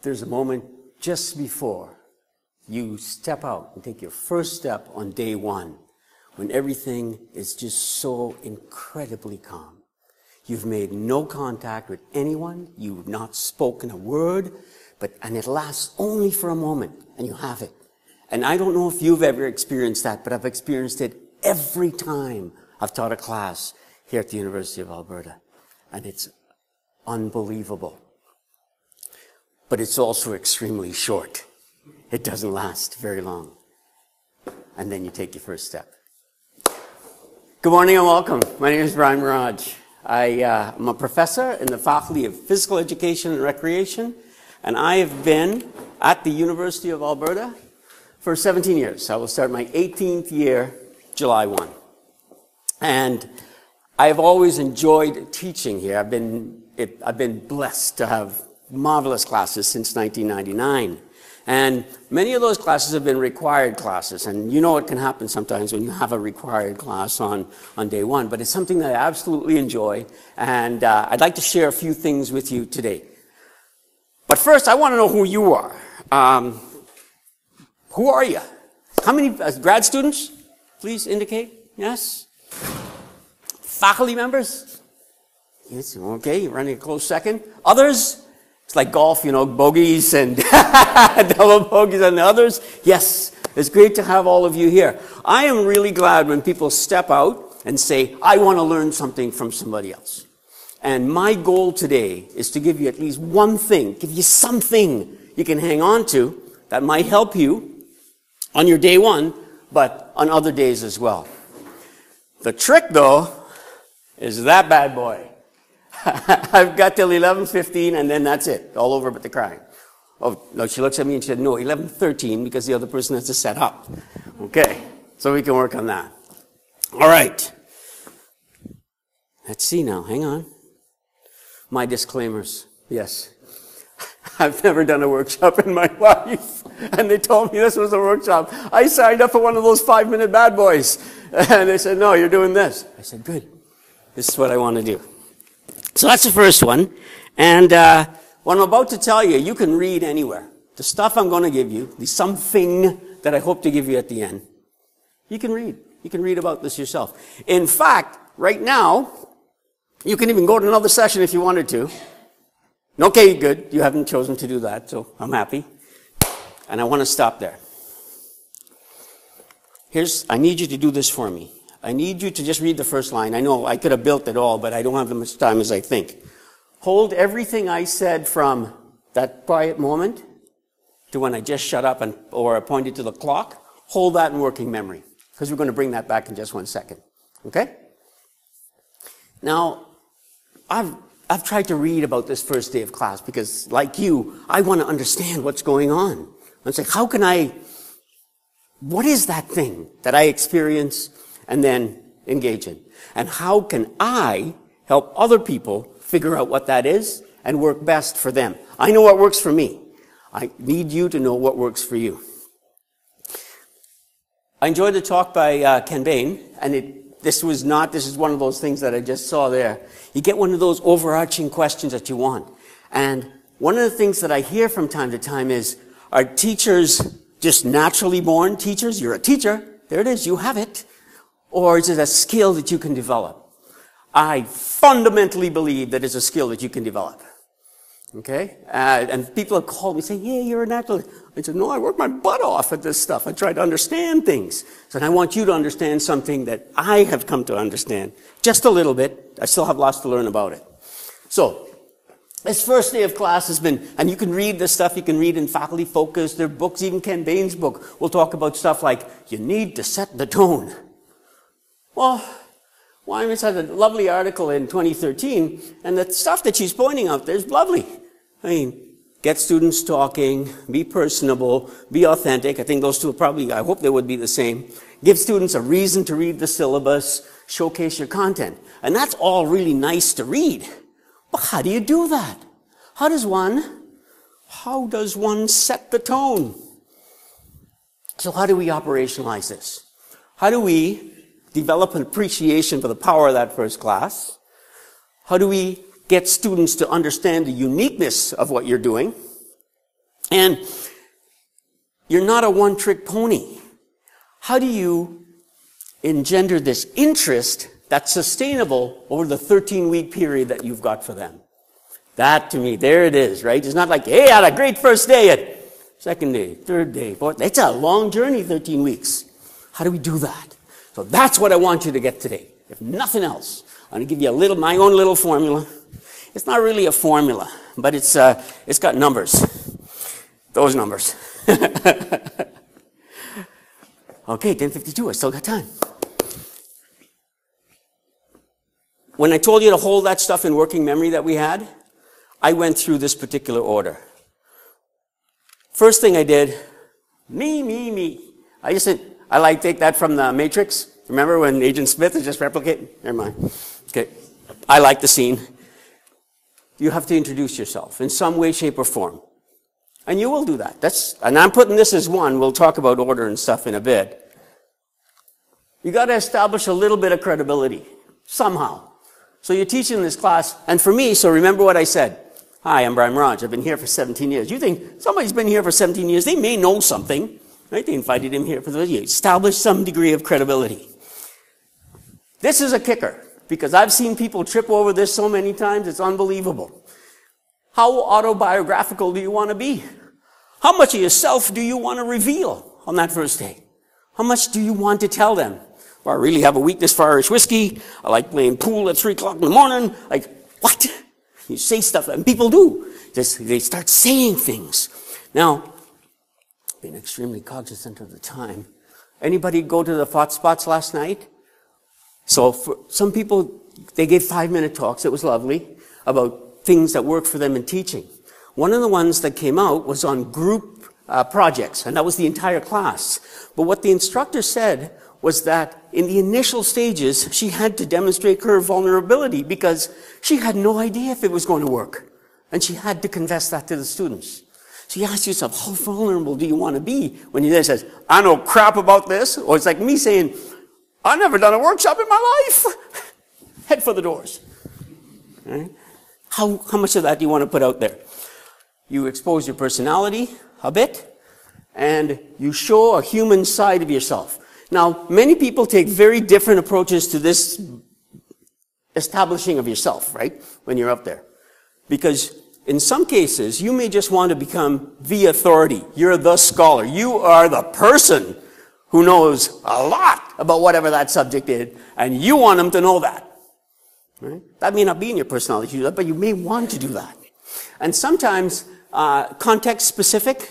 there's a moment just before you step out and take your first step on day one, when everything is just so incredibly calm. You've made no contact with anyone, you've not spoken a word, and it lasts only for a moment, and you have it. And I don't know if you've ever experienced that, but I've experienced it every time I've taught a class here at the University of Alberta. And it's unbelievable. But it's also extremely short. It doesn't last very long. And then you take your first step. Good morning and welcome. My name is Maraj. I'm a professor in the Faculty of Physical Education and Recreation, and I have been at the University of Alberta for 17 years. I will start my 18th year, July 1. And I've always enjoyed teaching here. I've been blessed to have marvelous classes since 1999. And many of those classes have been required classes. And you know what can happen sometimes when you have a required class on day one. But it's something that I absolutely enjoy. And I'd like to share a few things with you today. But first, I want to know who you are. Who are you? How many grad students? Please indicate. Yes? Faculty members? Yes, okay, you're running a close second. Others? It's like golf, you know, bogeys and double bogeys and others. Yes, it's great to have all of you here. I am really glad when people step out and say, I want to learn something from somebody else. And my goal today is to give you at least one thing, give you something you can hang on to that might help you on your day one, but on other days as well. The trick, though, is that bad boy. I've got till 11:15 and then that's it. All over but the crying. Oh, no, she looks at me and she said, no, 11:13 because the other person has to set up. Okay, so we can work on that. All right. Let's see now, hang on. My disclaimers, yes. I've never done a workshop in my life. And they told me this was a workshop. I signed up for one of those 5-minute bad boys. And they said, no, you're doing this. I said, good. This is what I want to do. So that's the first one. And what I'm about to tell you, you can read anywhere. The stuff I'm going to give you, the something that I hope to give you at the end, you can read. You can read about this yourself. In fact, right now, you can even go to another session if you wanted to. Okay, good. You haven't chosen to do that, so I'm happy. And I want to stop there. I need you to do this for me. I need you to just read the first line. I know I could have built it all, but I don't have as much time as I think. Hold everything I said from that quiet moment to when I just shut up or I pointed to the clock. Hold that in working memory, because we're going to bring that back in just 1 second. Okay? Now, I've tried to read about this first day of class because, like you, I want to understand what's going on. I'm saying, what is that thing that I experience and then engage in? And how can I help other people figure out what that is and work best for them? I know what works for me. I need you to know what works for you. I enjoyed the talk by Ken Bain, and this is one of those things that I just saw there. You get one of those overarching questions that you want. And one of the things that I hear from time to time is, are teachers just naturally born teachers? You're a teacher. There it is. You have it. Or is it a skill that you can develop? I fundamentally believe that it's a skill that you can develop. Okay? And people have called me saying, yeah, you're a natural. I said, no, I work my butt off at this stuff. I try to understand things. So I want you to understand something that I have come to understand. Just a little bit. I still have lots to learn about it. So, this first day of class has been, and you can read this stuff, you can read in Faculty Focus, there are books, even Ken Bain's book will talk about stuff like, you need to set the tone. Well, Wyman's had a lovely article in 2013, and the stuff that she's pointing out there is lovely. I mean, get students talking, be personable, be authentic. I think those two I hope they would be the same. Give students a reason to read the syllabus, showcase your content. And that's all really nice to read. But how do you do that? How does one set the tone? So how do we operationalize this? How do we develop an appreciation for the power of that first class? How do we get students to understand the uniqueness of what you're doing? And you're not a one-trick pony. How do you engender this interest that's sustainable over the 13-week period that you've got for them? That, to me, there it is, right? It's not like, hey, I had a great first day at second day, third day, fourth. It's a long journey, 13 weeks. How do we do that? So that's what I want you to get today. If nothing else, I'm going to give you my own little formula. It's not really a formula, but it's got numbers. Those numbers. Okay, 10:52, I still got time. When I told you to hold that stuff in working memory that we had, I went through this particular order. First thing I did, me. I just said, take that from the Matrix. Remember when Agent Smith is just replicating? Never mind. Okay. I like the scene. You have to introduce yourself in some way, shape, or form. And you will do that. And I'm putting this as one. We'll talk about order and stuff in a bit. You got to establish a little bit of credibility. Somehow. So you're teaching this class, and for me, so remember what I said. Hi, I'm Maraj. I've been here for 17 years. You think somebody's been here for 17 years, they may know something, right? They invited him here for the video. Establish some degree of credibility. This is a kicker, because I've seen people trip over this so many times, it's unbelievable. How autobiographical do you want to be? How much of yourself do you want to reveal on that first day? How much do you want to tell them? Well, I really have a weakness for Irish whiskey. I like playing pool at 3 o'clock in the morning. Like, what? You say stuff, and people do. They start saying things. Now, being extremely cognizant of the time. Anybody go to the FoT spots last night? So for some people, they gave 5-minute talks. It was lovely about things that work for them in teaching. One of the ones that came out was on group projects, and that was the entire class. But what the instructor said was that in the initial stages, she had to demonstrate her vulnerability because she had no idea if it was going to work. And she had to confess that to the students. So you ask yourself, how vulnerable do you want to be when you then says, I know crap about this? Or it's like me saying, I've never done a workshop in my life. Head for the doors. Right? How much of that do you want to put out there? You expose your personality a bit, and you show a human side of yourself. Now, many people take very different approaches to this establishing of yourself, right, when you're up there. Because in some cases, you may just want to become the authority. You're the scholar. You are the person who knows a lot about whatever that subject is, and you want them to know that. Right? That may not be in your personality, but you may want to do that. And sometimes context-specific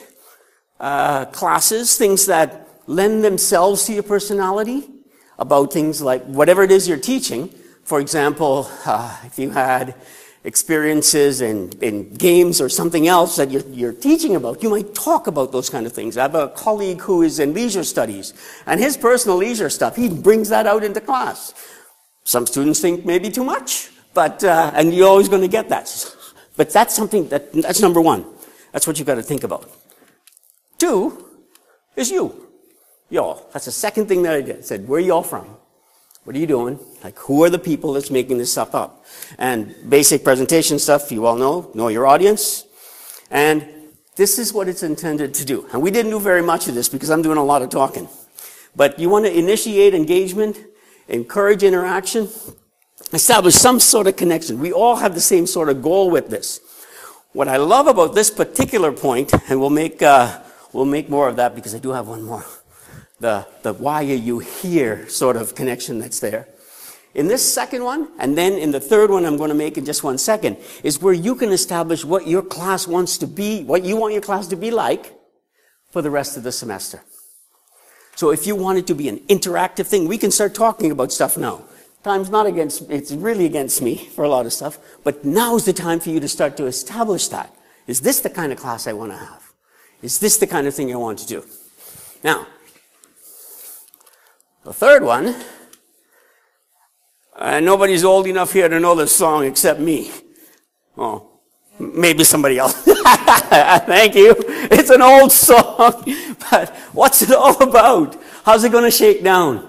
classes, things that lend themselves to your personality, about things like whatever it is you're teaching. For example, if you had experiences in games or something else that you're teaching about, you might talk about those kind of things. I have a colleague who is in leisure studies, and his personal leisure stuff, he brings that out into class. Some students think maybe too much, but and you're always going to get that. But that's something that's number one. That's what you've got to think about. 2 is you. Y'all. That's the second thing that I did. I said, where are y'all from? What are you doing? Like, who are the people that's making this stuff up? And basic presentation stuff, you all know your audience. And this is what it's intended to do. And we didn't do very much of this because I'm doing a lot of talking. But you want to initiate engagement, encourage interaction, establish some sort of connection. We all have the same sort of goal with this. What I love about this particular point, and we'll make more of that because I do have one more. The why are you here sort of connection that's there. In this second one, and then in the third one I'm going to make in just 1 second, is where you can establish what your class wants to be, what you want your class to be like for the rest of the semester. So if you want it to be an interactive thing, we can start talking about stuff now. Time's not against, it's really against me for a lot of stuff, but now's the time for you to start to establish that. Is this the kind of class I want to have? Is this the kind of thing I want to do? Now, the third one, nobody's old enough here to know this song except me. Oh, maybe somebody else. Thank you. It's an old song, but what's it all about? How's it going to shake down?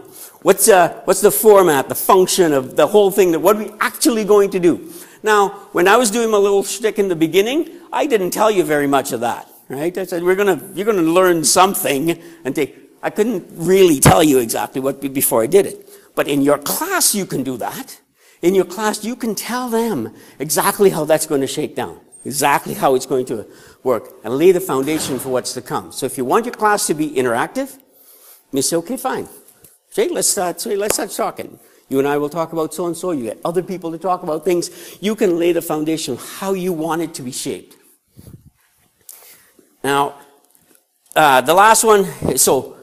What's the format, the function of the whole thing? What are we actually going to do? Now, when I was doing my little shtick in the beginning, I didn't tell you very much of that. right? I said, you're gonna learn something and I couldn't really tell you exactly what before I did it. But in your class, you can do that. In your class, you can tell them exactly how that's going to shake down, exactly how it's going to work, and lay the foundation for what's to come. So if you want your class to be interactive, you say, okay, fine. Jay, let's start talking. You and I will talk about so-and-so. You get other people to talk about things. You can lay the foundation of how you want it to be shaped. Now, the last one, so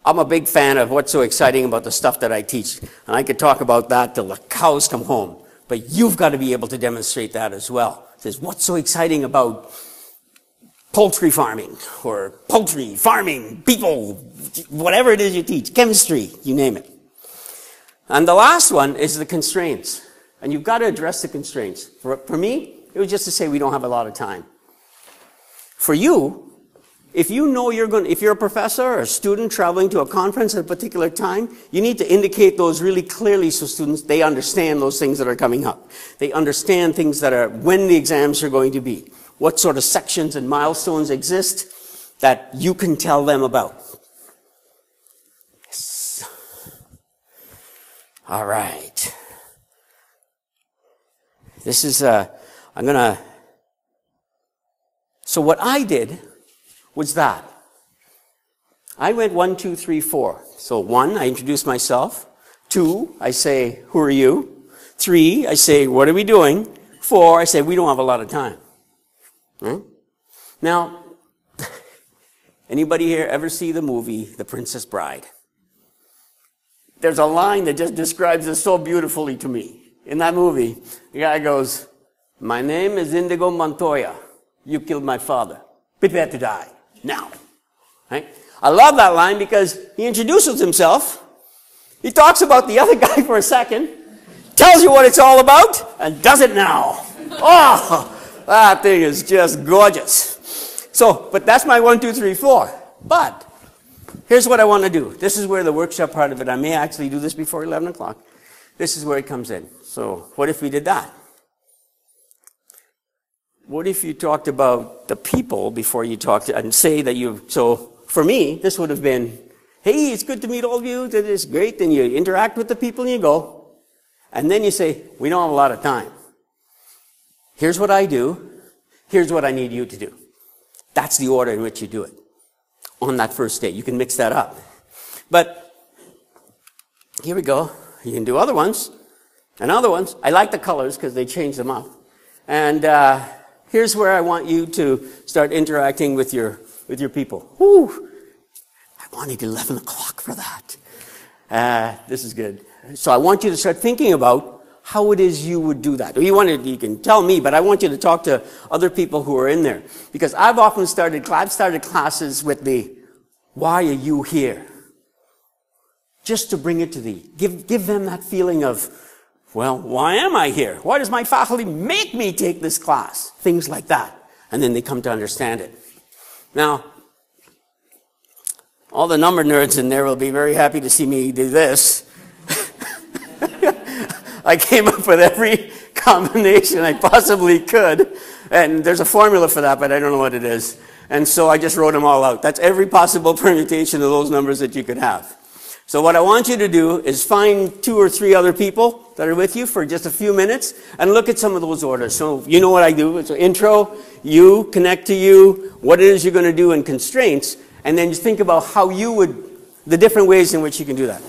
I'm a big fan of what's so exciting about the stuff that I teach. And I could talk about that till the cows come home. But you've got to be able to demonstrate that as well. It says, what's so exciting about poultry farming or poultry farming, people, whatever it is you teach, chemistry, you name it. And the last one is the constraints. And you've got to address the constraints. For me, it was just to say we don't have a lot of time. For you, if you know if you're a professor or a student traveling to a conference at a particular time, you need to indicate those really clearly so students, they understand those things that are coming up. They understand things that are, when the exams are going to be. What sort of sections and milestones exist that you can tell them about. Yes. All right. This is, so what I did was that. I went 1, 2, 3, 4. So 1, I introduce myself. 2, I say, who are you? 3, I say, what are we doing? 4, I say, we don't have a lot of time. Right? Now, anybody here ever see the movie The Princess Bride? There's a line that just describes it so beautifully to me. In that movie, the guy goes, my name is Indigo Montoya. You killed my father. Prepare to die. Now. Right? I love that line because he introduces himself. He talks about the other guy for a second, tells you what it's all about, and does it now. Oh, that thing is just gorgeous. So, but that's my 1, 2, 3, 4. But here's what I want to do. This is where the workshop part of it, I may actually do this before 11 o'clock. This is where it comes in. So what if we did that? What if you talked about the people before you talked and say that so for me, this would have been, hey, it's good to meet all of you. That is great. Then you interact with the people and you go. And then you say, we don't have a lot of time. Here's what I do. Here's what I need you to do. That's the order in which you do it on that first day. You can mix that up. But here we go. You can do other ones and other ones. I like the colors because they change them up. And here's where I want you to start interacting with your people. Whew. I wanted 11 o'clock for that. This is good. So I want you to start thinking about how it is you would do that. Or you can tell me, but I want you to talk to other people who are in there. Because I've started classes with the, why are you here? Just to bring it to give them that feeling of, well, why am I here? Why does my faculty make me take this class? Things like that. And then they come to understand it. Now, all the number nerds in there will be very happy to see me do this. I came up with every combination I possibly could. And there's a formula for that, but I don't know what it is. And so I just wrote them all out. That's every possible permutation of those numbers that you could have. So what I want you to do is find 2 or 3 other people that are with you for just a few minutes and look at some of those orders. So you know what I do. It's an intro, you, connect to you, what it is you're going to do in constraints, and then just think about how you would, the different ways in which you can do that.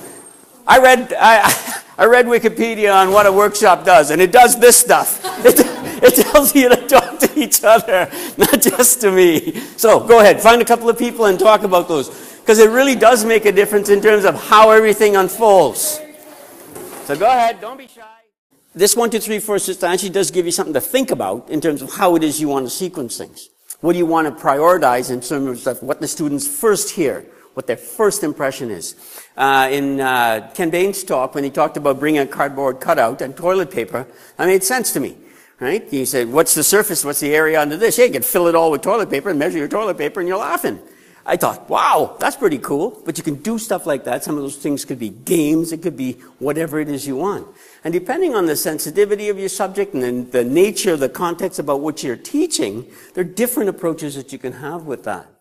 I read Wikipedia on what a workshop does, and it does this stuff. It tells you to talk to each other, not just to me. So go ahead, find a couple of people and talk about those. Because it really does make a difference in terms of how everything unfolds. So go ahead, don't be shy. This 1, 2, 3, 4 system actually does give you something to think about in terms of how it is you want to sequence things. What do you want to prioritize in terms of what the students first hear, what their first impression is. In Ken Bain's talk, when he talked about bringing a cardboard cutout and toilet paper, that made sense to me. Right? He said, what's the surface, what's the area under this? Yeah, you can fill it all with toilet paper and measure your toilet paper and you're laughing. I thought, wow, that's pretty cool. But you can do stuff like that. Some of those things could be games. It could be whatever it is you want. And depending on the sensitivity of your subject and then the nature of the context about which you're teaching, there are different approaches that you can have with that.